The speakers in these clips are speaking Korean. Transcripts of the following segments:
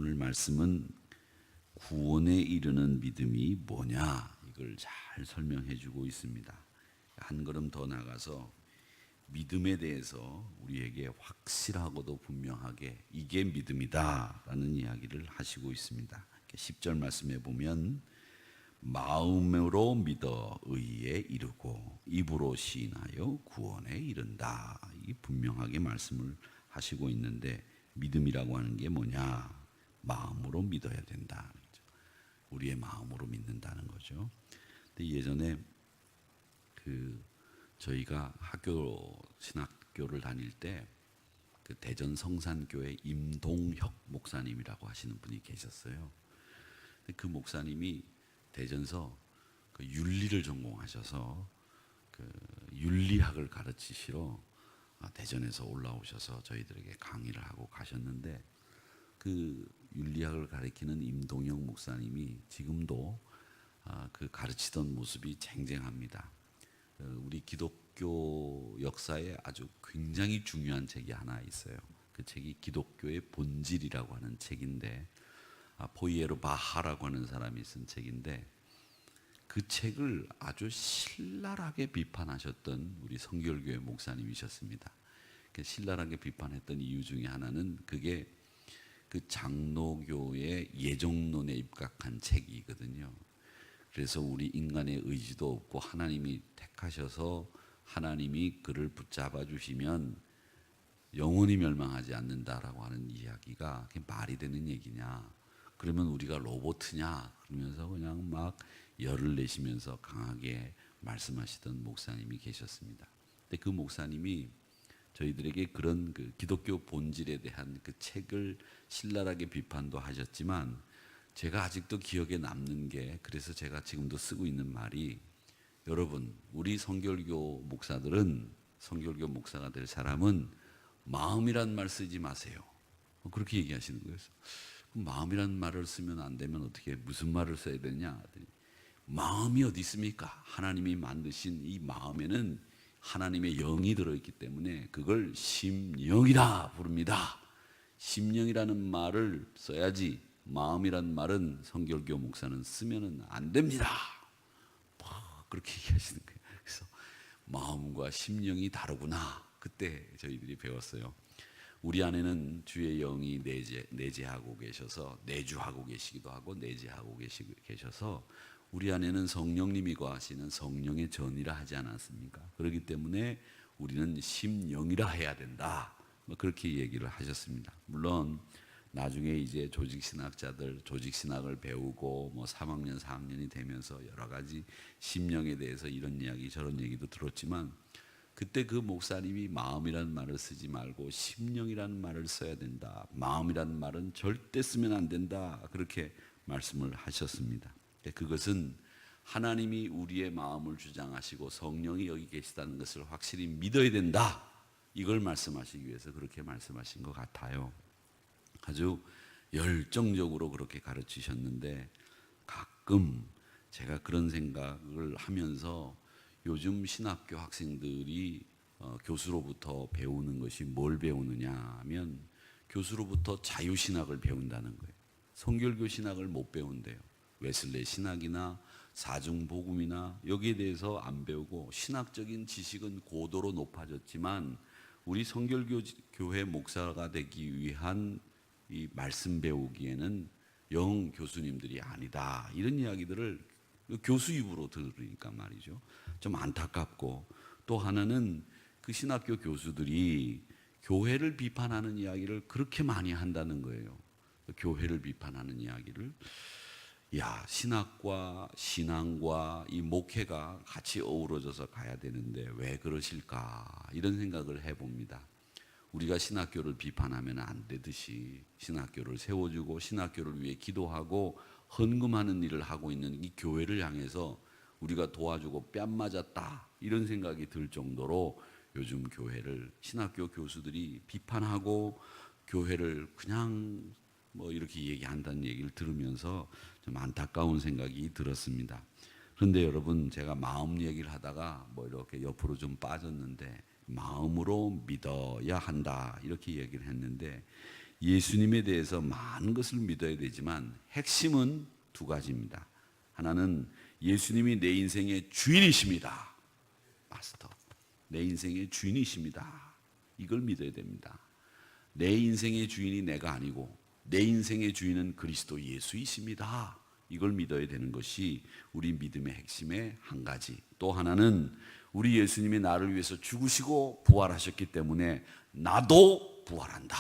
오늘 말씀은 구원에 이르는 믿음이 뭐냐 이걸 잘 설명해 주고 있습니다. 한 걸음 더 나가서 믿음에 대해서 우리에게 확실하고도 분명하게 이게 믿음이다라는 이야기를 하시고 있습니다. 10절 말씀에 보면 마음으로 믿어 의에 이르고 입으로 시인하여 구원에 이른다. 이 분명하게 말씀을 하시고 있는데 믿음이라고 하는 게 뭐냐? 마음으로 믿어야 된다. 우리의 마음으로 믿는다는 거죠. 근데 예전에 저희가 신학교를 다닐 때 대전 성산교회 임동혁 목사님이라고 하시는 분이 계셨어요. 그 목사님이 대전서 윤리를 전공하셔서 윤리학을 가르치시러 대전에서 올라오셔서 저희들에게 강의를 하고 가셨는데 그 윤리학을 가르치는 임동혁 목사님이 지금도 그 가르치던 모습이 쟁쟁합니다. 우리 기독교 역사에 아주 굉장히 중요한 책이 하나 있어요. 그 책이 기독교의 본질이라고 하는 책인데 포이에로 바하라고 하는 사람이 쓴 책인데 그 책을 아주 신랄하게 비판하셨던 우리 성결교회 목사님이셨습니다. 신랄하게 비판했던 이유 중에 하나는 그게 그 장로교의 예정론에 입각한 책이거든요. 그래서 우리 인간의 의지도 없고 하나님이 택하셔서 하나님이 그를 붙잡아 주시면 영원히 멸망하지 않는다라고 하는 이야기가 그게 말이 되는 얘기냐? 그러면 우리가 로봇이냐? 그러면서 그냥 막 열을 내시면서 강하게 말씀하시던 목사님이 계셨습니다. 근데 그 목사님이 저희들에게 그런 기독교 본질에 대한 그 책을 신랄하게 비판도 하셨지만 제가 아직도 기억에 남는 게 그래서 제가 지금도 쓰고 있는 말이 여러분 우리 성결교 목사가 될 사람은 마음이란 말 쓰지 마세요. 그렇게 얘기하시는 거예요. 마음이란 말을 쓰면 안 되면 어떻게 무슨 말을 써야 되냐? 마음이 어디 있습니까? 하나님이 만드신 이 마음에는 하나님의 영이 들어있기 때문에 그걸 심령이라 부릅니다. 심령이라는 말을 써야지 마음이란 말은 성결교 목사는 쓰면 안 됩니다. 그렇게 얘기하시는 거예요. 그래서 마음과 심령이 다르구나. 그때 저희들이 배웠어요. 우리 안에는 주의 영이 내재하고 계셔서 내주하고 계시기도 하고 내재하고 계셔서 우리 안에는 성령님이 거하시는 성령의 전이라 하지 않았습니까? 그렇기 때문에 우리는 심령이라 해야 된다. 그렇게 얘기를 하셨습니다. 물론 나중에 이제 조직신학자들 조직신학을 배우고 3학년 4학년이 되면서 여러 가지 심령에 대해서 이런 이야기 저런 얘기도 들었지만 그때 그 목사님이 마음이라는 말을 쓰지 말고 심령이라는 말을 써야 된다. 마음이라는 말은 절대 쓰면 안 된다. 그렇게 말씀을 하셨습니다. 그것은 하나님이 우리의 마음을 주장하시고 성령이 여기 계시다는 것을 확실히 믿어야 된다. 이걸 말씀하시기 위해서 그렇게 말씀하신 것 같아요. 아주 열정적으로 그렇게 가르치셨는데 가끔 제가 그런 생각을 하면서 요즘 신학교 학생들이 교수로부터 배우는 것이 뭘 배우느냐 하면 교수로부터 자유신학을 배운다는 거예요. 성결교 신학을 못 배운대요. 웨슬레 신학이나 사중복음이나 여기에 대해서 안 배우고 신학적인 지식은 고도로 높아졌지만 우리 성결교 교회 목사가 되기 위한 이 말씀 배우기에는 영 교수님들이 아니다. 이런 이야기들을 교수 입으로 들으니까 말이죠. 좀 안타깝고 또 하나는 그 신학교 교수들이 교회를 비판하는 이야기를 그렇게 많이 한다는 거예요. 교회를 비판하는 이야기를 신학과 신앙과 이 목회가 같이 어우러져서 가야 되는데 왜 그러실까 이런 생각을 해봅니다. 우리가 신학교를 비판하면 안 되듯이 신학교를 세워주고 신학교를 위해 기도하고 헌금하는 일을 하고 있는 이 교회를 향해서 우리가 도와주고 뺨 맞았다 이런 생각이 들 정도로 요즘 교회를 신학교 교수들이 비판하고 교회를 그냥 이렇게 얘기한다는 얘기를 들으면서 좀 안타까운 생각이 들었습니다. 그런데 여러분 제가 마음 얘기를 하다가 이렇게 옆으로 좀 빠졌는데 마음으로 믿어야 한다 이렇게 얘기를 했는데 예수님에 대해서 많은 것을 믿어야 되지만 핵심은 두 가지입니다. 하나는 예수님이 내 인생의 주인이십니다. 마스터. 내 인생의 주인이십니다. 이걸 믿어야 됩니다. 내 인생의 주인이 내가 아니고 내 인생의 주인은 그리스도 예수이십니다. 이걸 믿어야 되는 것이 우리 믿음의 핵심의 한 가지. 또 하나는 우리 예수님이 나를 위해서 죽으시고 부활하셨기 때문에 나도 부활한다.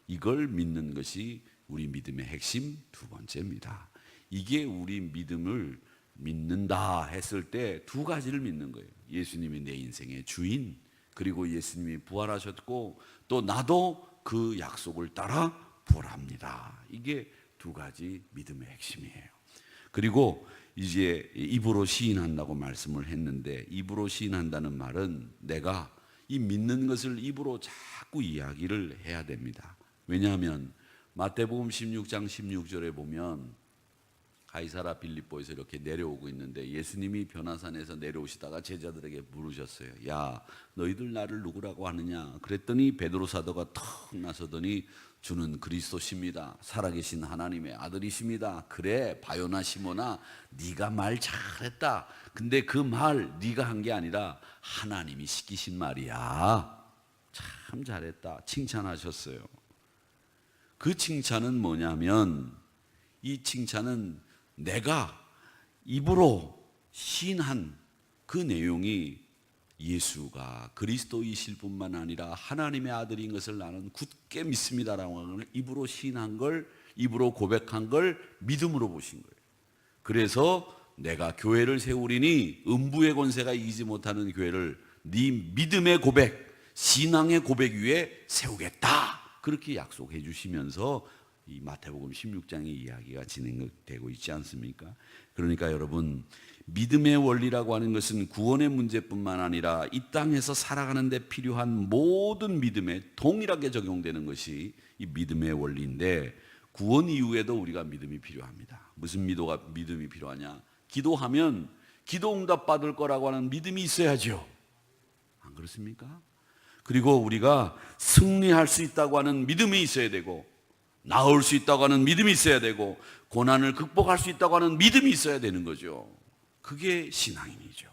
이걸 믿는 것이 우리 믿음의 핵심 두 번째입니다. 이게 우리 믿음을 믿는다 했을 때 두 가지를 믿는 거예요. 예수님이 내 인생의 주인, 그리고 예수님이 부활하셨고 또 나도 그 약속을 따라 부활합니다. 이게 두 가지 믿음의 핵심이에요. 그리고 이제 입으로 시인한다고 말씀을 했는데, 입으로 시인한다는 말은 내가 이 믿는 것을 입으로 자꾸 이야기를 해야 됩니다. 왜냐하면 마태복음 16장 16절에 보면 가이사라 빌립보에서 이렇게 내려오고 있는데 예수님이 변화산에서 내려오시다가 제자들에게 물으셨어요. 야, 너희들 나를 누구라고 하느냐? 그랬더니 베드로 사도가 턱 나서더니 주는 그리스도십니다. 살아계신 하나님의 아들이십니다. 그래, 바요나 시모나, 네가 말 잘했다. 근데 그 말 네가 한 게 아니라 하나님이 시키신 말이야. 참 잘했다. 칭찬하셨어요. 그 칭찬은 뭐냐면, 이 칭찬은 내가 입으로 시인한 그 내용이 예수가 그리스도이실 뿐만 아니라 하나님의 아들인 것을 나는 굳게 믿습니다라고 하는 걸 입으로 시인한 걸, 입으로 고백한 걸 믿음으로 보신 거예요. 그래서 내가 교회를 세우리니 음부의 권세가 이기지 못하는 교회를 네 믿음의 고백, 신앙의 고백 위에 세우겠다. 그렇게 약속해 주시면서 이 마태복음 16장의 이야기가 진행되고 있지 않습니까? 그러니까 여러분, 믿음의 원리라고 하는 것은 구원의 문제뿐만 아니라 이 땅에서 살아가는 데 필요한 모든 믿음에 동일하게 적용되는 것이 이 믿음의 원리인데, 구원 이후에도 우리가 믿음이 필요합니다. 무슨 믿음이 필요하냐? 기도하면 기도 응답 받을 거라고 하는 믿음이 있어야죠. 안 그렇습니까? 그리고 우리가 승리할 수 있다고 하는 믿음이 있어야 되고, 나을 수 있다고 하는 믿음이 있어야 되고, 고난을 극복할 수 있다고 하는 믿음이 있어야 되는 거죠. 그게 신앙인이죠.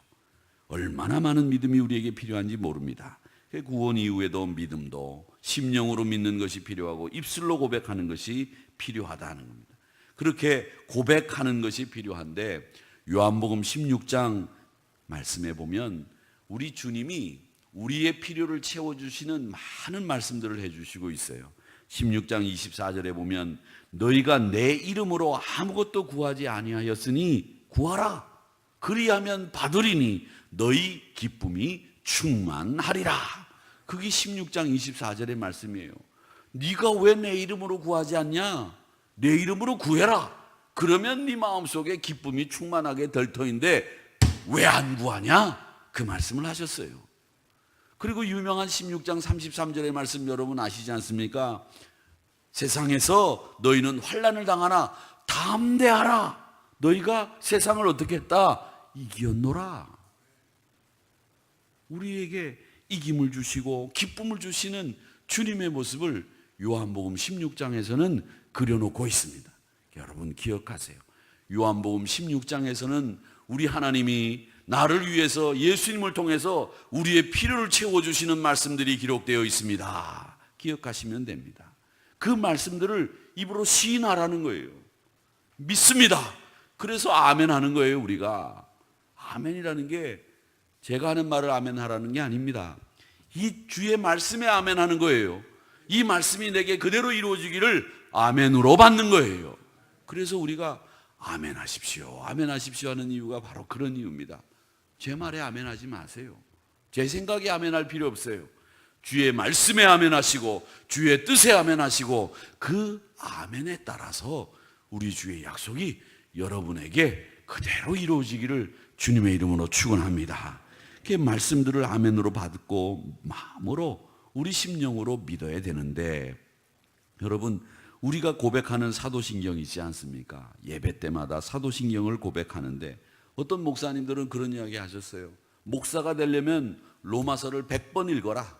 얼마나 많은 믿음이 우리에게 필요한지 모릅니다. 구원 이후에도 믿음도 심령으로 믿는 것이 필요하고 입술로 고백하는 것이 필요하다는 겁니다. 그렇게 고백하는 것이 필요한데, 요한복음 16장 말씀에 보면 우리 주님이 우리의 필요를 채워주시는 많은 말씀들을 해주시고 있어요. 16장 24절에 보면 너희가 내 이름으로 아무것도 구하지 아니하였으니 구하라. 그리하면 받으리니 너희 기쁨이 충만하리라. 그게 16장 24절의 말씀이에요. 네가 왜 내 이름으로 구하지 않냐? 내 이름으로 구해라. 그러면 네 마음속에 기쁨이 충만하게 될 터인데 왜 안 구하냐? 그 말씀을 하셨어요. 그리고 유명한 16장 33절의 말씀 여러분 아시지 않습니까? 세상에서 너희는 환난을 당하나 담대하라. 너희가 세상을 어떻게 했다? 이겼노라. 우리에게 이김을 주시고 기쁨을 주시는 주님의 모습을 요한복음 16장에서는 그려놓고 있습니다. 여러분 기억하세요. 요한복음 16장에서는 우리 하나님이 나를 위해서 예수님을 통해서 우리의 필요를 채워주시는 말씀들이 기록되어 있습니다. 기억하시면 됩니다. 그 말씀들을 입으로 시인하라는 거예요. 믿습니다. 그래서 아멘 하는 거예요. 우리가 아멘이라는 게 제가 하는 말을 아멘 하라는 게 아닙니다. 이 주의 말씀에 아멘 하는 거예요. 이 말씀이 내게 그대로 이루어지기를 아멘으로 받는 거예요. 그래서 우리가 아멘 하십시오, 아멘 하십시오 하는 이유가 바로 그런 이유입니다. 제 말에 아멘 하지 마세요. 제 생각에 아멘 할 필요 없어요. 주의 말씀에 아멘 하시고 주의 뜻에 아멘 하시고 그 아멘에 따라서 우리 주의 약속이 여러분에게 그대로 이루어지기를 주님의 이름으로 축원합니다. 그 말씀들을 아멘으로 받고 마음으로 우리 심령으로 믿어야 되는데, 여러분 우리가 고백하는 사도신경이 있지 않습니까? 예배 때마다 사도신경을 고백하는데 어떤 목사님들은 그런 이야기 하셨어요. 목사가 되려면 로마서를 100번 읽어라.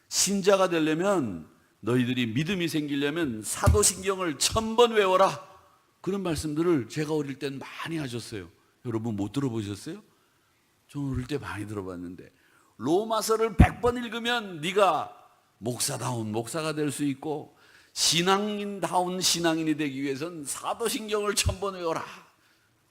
신자가 되려면 너희들이 믿음이 생기려면 사도신경을 1000번 외워라. 그런 말씀들을 제가 어릴 땐 많이 하셨어요. 여러분 못 들어보셨어요? 저는 어릴 때 많이 들어봤는데, 로마서를 100번 읽으면 네가 목사다운 목사가 될 수 있고 신앙인다운 신앙인이 되기 위해선 사도신경을 1000번 외워라.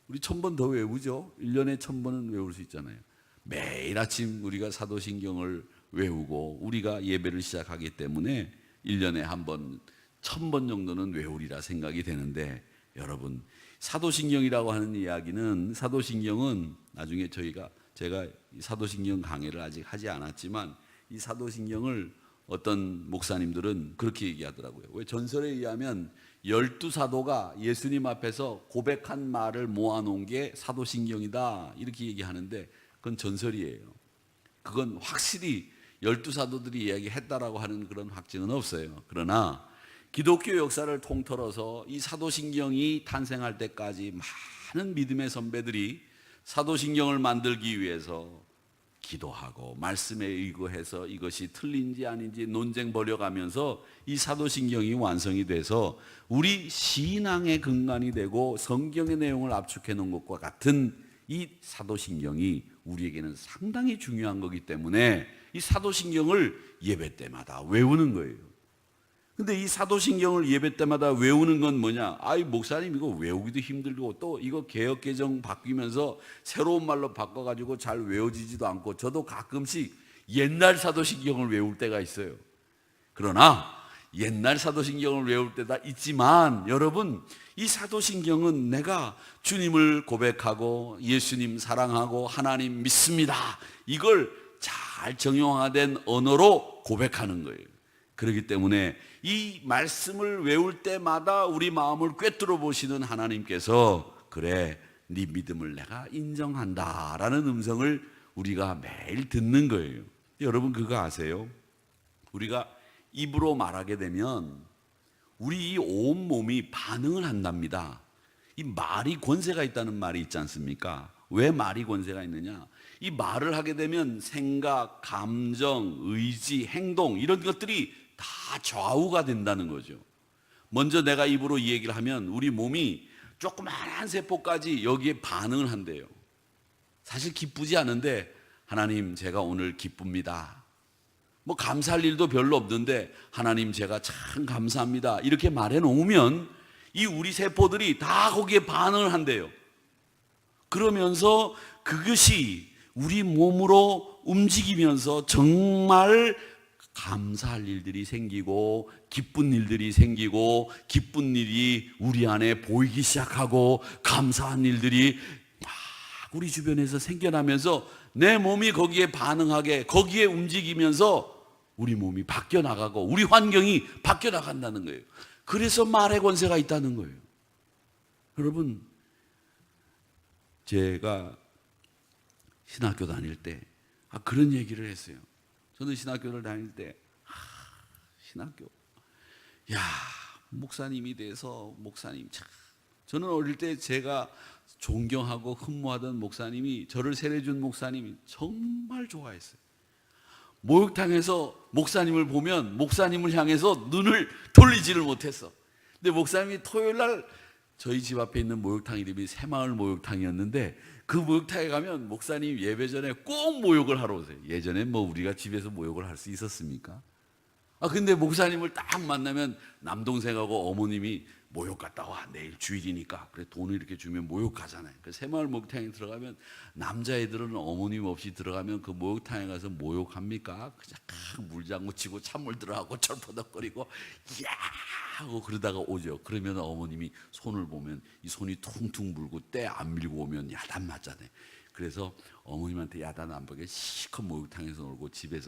우리 1000번 더 외우죠. 1년에 1000번은 외울 수 있잖아요. 매일 아침 우리가 사도신경을 외우고 우리가 예배를 시작하기 때문에 1년에 한 번, 1000번 정도는 외우리라 생각이 되는데, 여러분 사도신경이라고 하는 이야기는, 사도신경은 나중에 제가 사도신경 강의를 아직 하지 않았지만 이 사도신경을 어떤 목사님들은 그렇게 얘기하더라고요. 왜? 전설에 의하면 12사도가 예수님 앞에서 고백한 말을 모아놓은 게 사도신경이다, 이렇게 얘기하는데 그건 전설이에요. 그건 확실히 12사도들이 이야기했다라고 하는 그런 확증은 없어요. 그러나 기독교 역사를 통틀어서 이 사도신경이 탄생할 때까지 많은 믿음의 선배들이 사도신경을 만들기 위해서 기도하고 말씀에 의거해서 이것이 틀린지 아닌지 논쟁 벌여가면서 이 사도신경이 완성이 돼서 우리 신앙의 근간이 되고 성경의 내용을 압축해 놓은 것과 같은 이 사도신경이 우리에게는 상당히 중요한 거기 때문에 이 사도신경을 예배 때마다 외우는 거예요. 근데 이 사도신경을 예배 때마다 외우는 건 뭐냐? 아이, 목사님 이거 외우기도 힘들고 또 이거 개역개정 바뀌면서 새로운 말로 바꿔가지고 잘 외워지지도 않고, 저도 가끔씩 옛날 사도신경을 외울 때가 있어요. 그러나 옛날 사도신경을 외울 때다 있지만, 여러분 이 사도신경은 내가 주님을 고백하고 예수님 사랑하고 하나님 믿습니다, 이걸 잘 정형화된 언어로 고백하는 거예요. 그렇기 때문에 이 말씀을 외울 때마다 우리 마음을 꿰뚫어 보시는 하나님께서, 그래 네 믿음을 내가 인정한다 라는 음성을 우리가 매일 듣는 거예요. 여러분 그거 아세요? 우리가 입으로 말하게 되면 우리 이 온몸이 반응을 한답니다. 이 말이 권세가 있다는 말이 있지 않습니까? 왜 말이 권세가 있느냐? 이 말을 하게 되면 생각, 감정, 의지, 행동 이런 것들이 다 좌우가 된다는 거죠. 먼저 내가 입으로 이 얘기를 하면 우리 몸이 조그마한 세포까지 여기에 반응을 한대요. 사실 기쁘지 않은데, 하나님 제가 오늘 기쁩니다, 뭐 감사할 일도 별로 없는데 하나님 제가 참 감사합니다, 이렇게 말해 놓으면 이 우리 세포들이 다 거기에 반응을 한대요. 그러면서 그것이 우리 몸으로 움직이면서 정말 감사할 일들이 생기고 기쁜 일들이 생기고, 기쁜 일이 우리 안에 보이기 시작하고 감사한 일들이 막 우리 주변에서 생겨나면서 내 몸이 거기에 반응하게, 거기에 움직이면서 우리 몸이 바뀌어 나가고 우리 환경이 바뀌어 나간다는 거예요. 그래서 말의 권세가 있다는 거예요. 여러분 제가 신학교 다닐 때 그런 얘기를 했어요. 저는 신학교를 다닐 때 신학교, 야 목사님이 돼서, 목사님 참, 저는 어릴 때 제가 존경하고 흠모하던 목사님이, 저를 세례준 목사님이 정말 좋아했어요. 목욕탕에서 목사님을 보면 목사님을 향해서 눈을 돌리지를 못했어. 근데 목사님이 토요일날 저희 집 앞에 있는 목욕탕 이름이 새마을 목욕탕이었는데, 그 목욕탕에 가면 목사님 예배 전에 꼭 목욕을 하러 오세요. 예전에 뭐 우리가 집에서 목욕을 할 수 있었습니까? 근데 목사님을 딱 만나면 남동생하고 어머님이 목욕 갔다 와, 내일 주일이니까. 그래 돈을 이렇게 주면 목욕 가잖아요. 그 새마을 목욕탕에 들어가면 남자애들은 어머님 없이 들어가면 그 목욕탕에 가서 목욕합니까? 그냥 물장구 치고 찬물 들어가고 철퍼덕거리고 야 하고 그러다가 오죠. 그러면 어머님이 손을 보면 이 손이 퉁퉁 불고 때 안 밀고 오면 야단 맞잖아요. 그래서 어머님한테 야단 안 보게 실컷 목욕탕에서 놀고 집에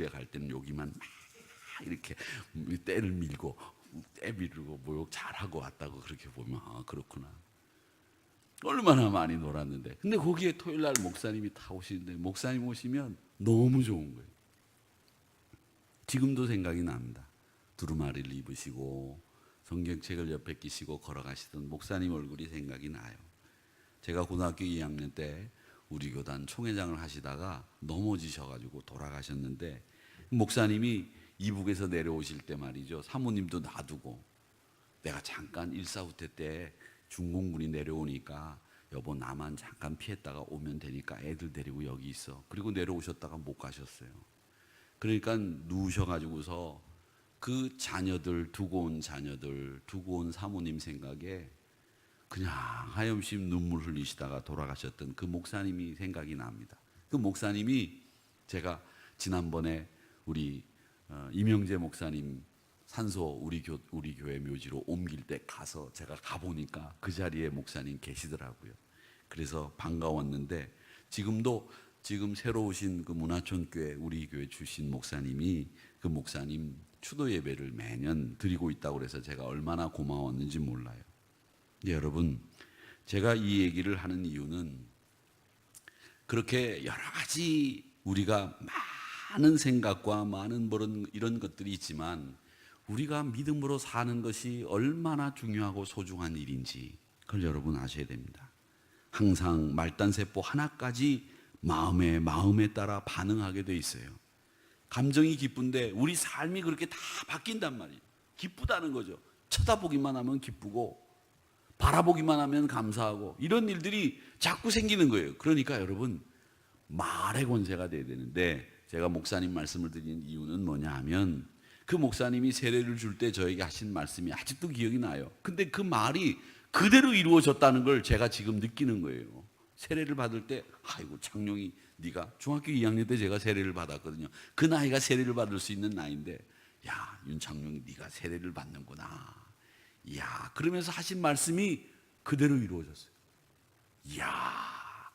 갈 때는 여기만 이렇게 때를 밀고 때 밀고 목욕 잘하고 왔다고, 그렇게 보면 그렇구나, 얼마나 많이 놀았는데. 근데 거기에 토요일날 목사님이 다 오시는데, 목사님 오시면 너무 좋은 거예요. 지금도 생각이 납니다. 두루마리를 입으시고 성경책을 옆에 끼시고 걸어가시던 목사님 얼굴이 생각이 나요. 제가 고등학교 2학년 때 우리 교단 총회장을 하시다가 넘어지셔가지고 돌아가셨는데, 목사님이 이북에서 내려오실 때 말이죠. 사모님도 놔두고 내가 잠깐 일사후퇴 때 중공군이 내려오니까 여보 나만 잠깐 피했다가 오면 되니까 애들 데리고 여기 있어. 그리고 내려오셨다가 못 가셨어요. 그러니까 누우셔가지고서 그 자녀들 두고 온 자녀들 두고 온 사모님 생각에 그냥 하염없이 눈물 흘리시다가 돌아가셨던 그 목사님이 생각이 납니다. 그 목사님이 제가 지난번에 우리 이명재 목사님 산소 우리 교회 묘지로 옮길 때 가서 제가 가보니까 그 자리에 목사님 계시더라고요. 그래서 반가웠는데 지금 새로 오신 그 문화촌교회 우리 교회 출신 목사님이 그 목사님 추도 예배를 매년 드리고 있다고 그래서 제가 얼마나 고마웠는지 몰라요. 여러분, 제가 이 얘기를 하는 이유는 그렇게 여러 가지 우리가 많은 생각과 많은 이런 것들이 있지만 우리가 믿음으로 사는 것이 얼마나 중요하고 소중한 일인지 그걸 여러분 아셔야 됩니다. 항상 말단세포 하나까지 마음에 따라 반응하게 돼 있어요. 감정이 기쁜데 우리 삶이 그렇게 다 바뀐단 말이에요. 기쁘다는 거죠. 쳐다보기만 하면 기쁘고 바라보기만 하면 감사하고 이런 일들이 자꾸 생기는 거예요. 그러니까 여러분 말의 권세가 돼야 되는데 제가 목사님 말씀을 드리는 이유는 뭐냐 하면 그 목사님이 세례를 줄 때 저에게 하신 말씀이 아직도 기억이 나요. 근데 그 말이 그대로 이루어졌다는 걸 제가 지금 느끼는 거예요. 세례를 받을 때 아이고 창룡이 네가 중학교 2학년 때 제가 세례를 받았거든요. 그 나이가 세례를 받을 수 있는 나이인데 야 윤창룡이 네가 세례를 받는구나. 이야 그러면서 하신 말씀이 그대로 이루어졌어요. 이야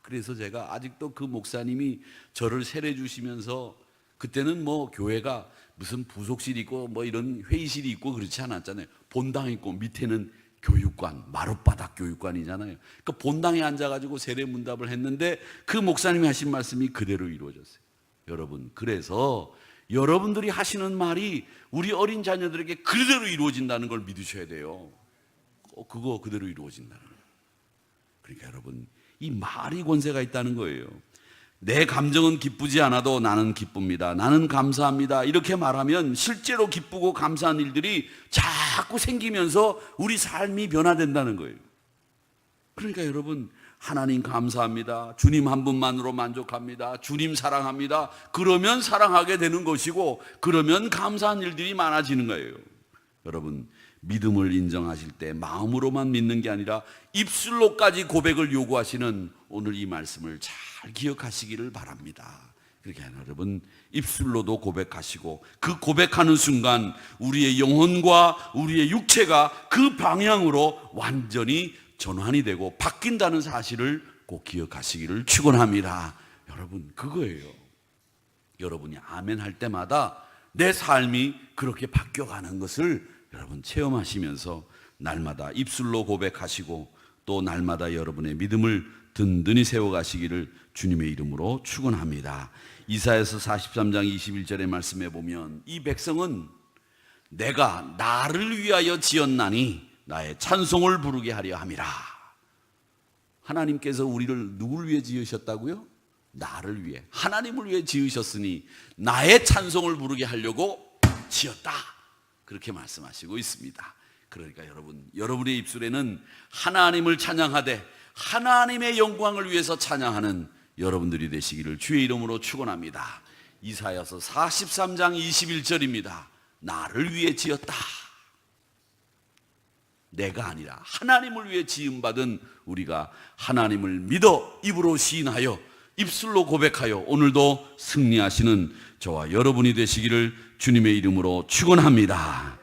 그래서 제가 아직도 그 목사님이 저를 세례 주시면서 그때는 뭐 교회가 무슨 부속실이 있고 뭐 이런 회의실이 있고 그렇지 않았잖아요. 본당 있고 밑에는 교육관, 마룻바닥 교육관이잖아요. 그러니까 본당에 앉아가지고 세례 문답을 했는데 그 목사님이 하신 말씀이 그대로 이루어졌어요. 여러분 그래서 여러분들이 하시는 말이 우리 어린 자녀들에게 그대로 이루어진다는 걸 믿으셔야 돼요. 그거 그대로 이루어진다는 거예요. 그러니까 여러분 이 말이 권세가 있다는 거예요. 내 감정은 기쁘지 않아도 나는 기쁩니다. 나는 감사합니다. 이렇게 말하면 실제로 기쁘고 감사한 일들이 자꾸 생기면서 우리 삶이 변화된다는 거예요. 그러니까 여러분 하나님 감사합니다. 주님 한 분만으로 만족합니다. 주님 사랑합니다. 그러면 사랑하게 되는 것이고 그러면 감사한 일들이 많아지는 거예요. 여러분 믿음을 인정하실 때 마음으로만 믿는 게 아니라 입술로까지 고백을 요구하시는 오늘 이 말씀을 잘 기억하시기를 바랍니다. 그렇게 여러분 입술로도 고백하시고 그 고백하는 순간 우리의 영혼과 우리의 육체가 그 방향으로 완전히 전환이 되고 바뀐다는 사실을 꼭 기억하시기를 축원합니다. 여러분 그거예요. 여러분이 아멘 할 때마다 내 삶이 그렇게 바뀌어가는 것을 여러분 체험하시면서 날마다 입술로 고백하시고 또 날마다 여러분의 믿음을 든든히 세워가시기를 주님의 이름으로 축원합니다. 이사야서 43장 21절의 말씀에 보면 이 백성은 내가 나를 위하여 지었나니 나의 찬송을 부르게 하려 함이라. 하나님께서 우리를 누굴 위해 지으셨다고요? 나를 위해, 하나님을 위해 지으셨으니 나의 찬송을 부르게 하려고 지었다. 그렇게 말씀하시고 있습니다. 그러니까 여러분의 입술에는 하나님을 찬양하되 하나님의 영광을 위해서 찬양하는 여러분들이 되시기를 주의 이름으로 축원합니다. 이사야서 43장 21절입니다. 나를 위해 지었다. 내가 아니라 하나님을 위해 지음받은 우리가 하나님을 믿어 입으로 시인하여 입술로 고백하여 오늘도 승리하시는 저와 여러분이 되시기를 주님의 이름으로 축원합니다.